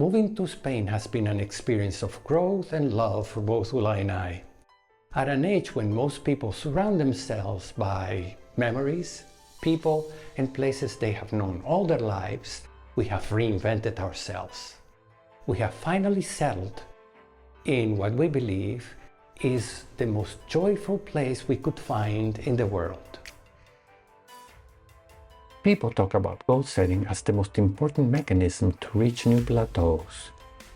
Moving to Spain has been an experience of growth and love for both Ulla and I. At an age when most people surround themselves by memories, people, and places they have known all their lives, we have reinvented ourselves. We have finally settled in what we believe is the most joyful place we could find in the world. People talk about goal setting as the most important mechanism to reach new plateaus,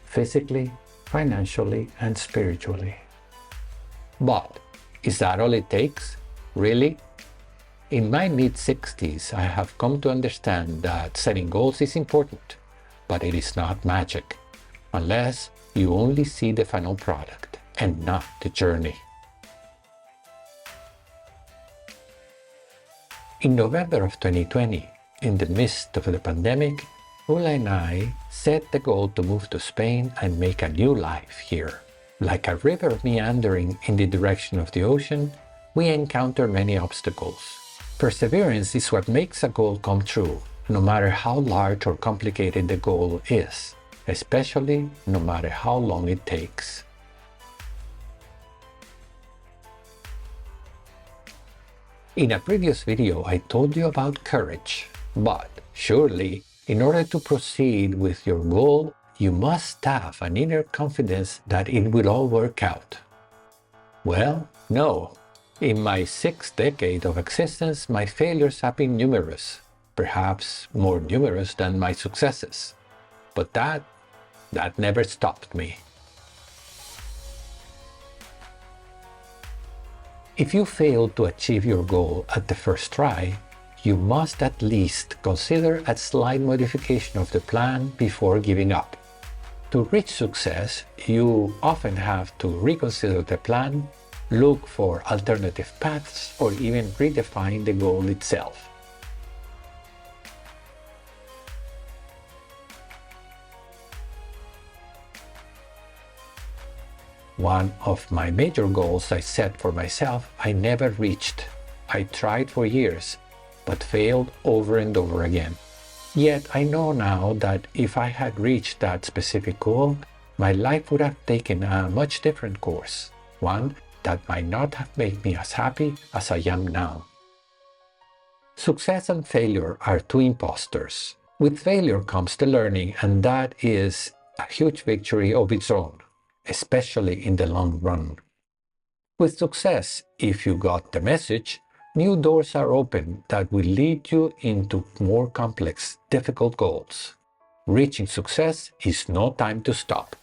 physically, financially, and spiritually. But is that all it takes? Really? In my mid-60s, I have come to understand that setting goals is important, but it is not magic, unless you only see the final product and not the journey. In November of 2020, in the midst of the pandemic, Ulla and I set the goal to move to Spain and make a new life here. Like a river meandering in the direction of the ocean, we encounter many obstacles. Perseverance is what makes a goal come true, no matter how large or complicated the goal is, especially no matter how long it takes. In a previous video, I told you about courage, but surely, in order to proceed with your goal, you must have an inner confidence that it will all work out. Well, no. In my 6th decade of existence, my failures have been numerous, perhaps more numerous than my successes. But that never stopped me. If you fail to achieve your goal at the first try, you must at least consider a slight modification of the plan before giving up. To reach success, you often have to reconsider the plan, look for alternative paths, or even redefine the goal itself. One of my major goals I set for myself, I never reached. I tried for years, but failed over and over again. Yet I know now that if I had reached that specific goal, my life would have taken a much different course, one that might not have made me as happy as I am now. Success and failure are two imposters. With failure comes the learning, and that is a huge victory of its own, especially in the long run. With success, if you got the message, new doors are open that will lead you into more complex, difficult goals. Reaching success is no time to stop.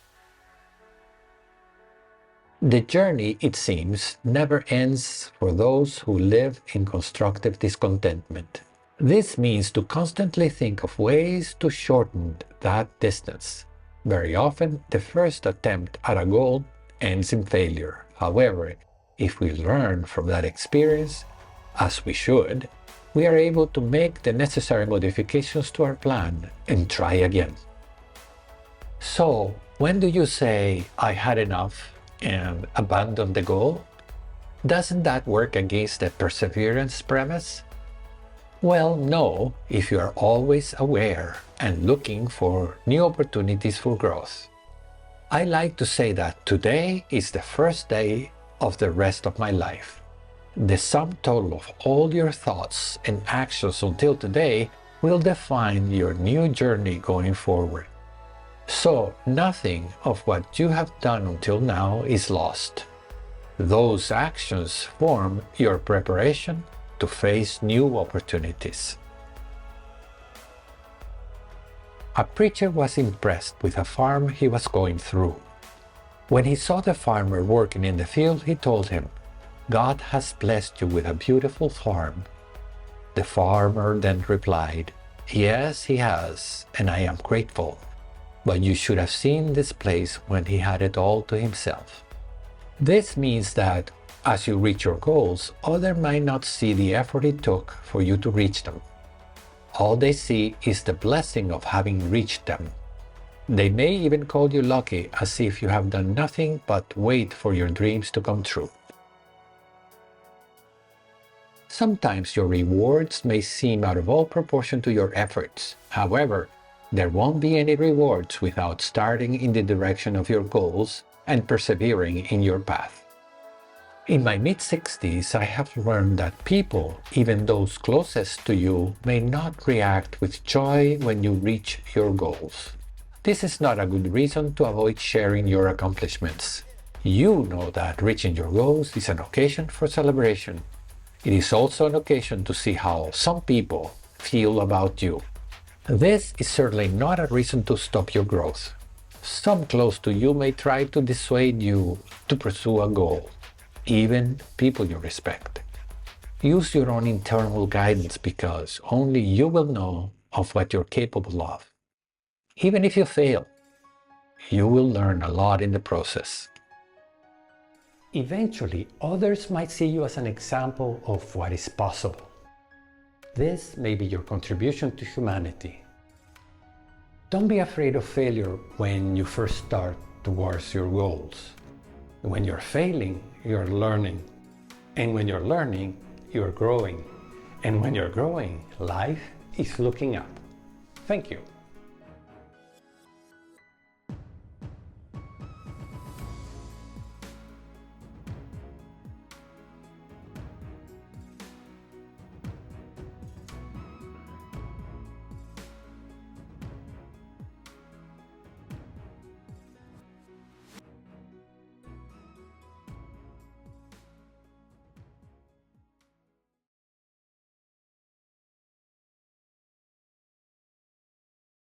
The journey, it seems, never ends for those who live in constructive discontentment. This means to constantly think of ways to shorten that distance. Very often, the first attempt at a goal ends in failure. However, if we learn from that experience, as we should, we are able to make the necessary modifications to our plan and try again. So, when do you say, "I had enough," and abandon the goal? Doesn't that work against the perseverance premise? Well, no, if you are always aware and looking for new opportunities for growth. I like to say that today is the first day of the rest of my life. The sum total of all your thoughts and actions until today will define your new journey going forward. So, nothing of what you have done until now is lost. Those actions form your preparation to face new opportunities. A preacher was impressed with a farm he was going through. When he saw the farmer working in the field, he told him, "God has blessed you with a beautiful farm." The farmer then replied, "Yes, he has, and I am grateful. But you should have seen this place when he had it all to himself." This means that as you reach your goals, others might not see the effort it took for you to reach them. All they see is the blessing of having reached them. They may even call you lucky, as if you have done nothing but wait for your dreams to come true. Sometimes your rewards may seem out of all proportion to your efforts. However, There won't be any rewards without starting in the direction of your goals and persevering in your path. In my mid-60s, I have learned that people, even those closest to you, may not react with joy when you reach your goals. This is not a good reason to avoid sharing your accomplishments. You know that reaching your goals is an occasion for celebration. It is also an occasion to see how some people feel about you. This is certainly not a reason to stop your growth. Some close to you may try to dissuade you to pursue a goal, even people you respect. Use your own internal guidance because only you will know of what you're capable of. Even if you fail, you will learn a lot in the process. Eventually, others might see you as an example of what is possible. This may be your contribution to humanity. Don't be afraid of failure when you first start towards your goals. When you're failing, you're learning. And when you're learning, you're growing. And when you're growing, life is looking up. Thank you.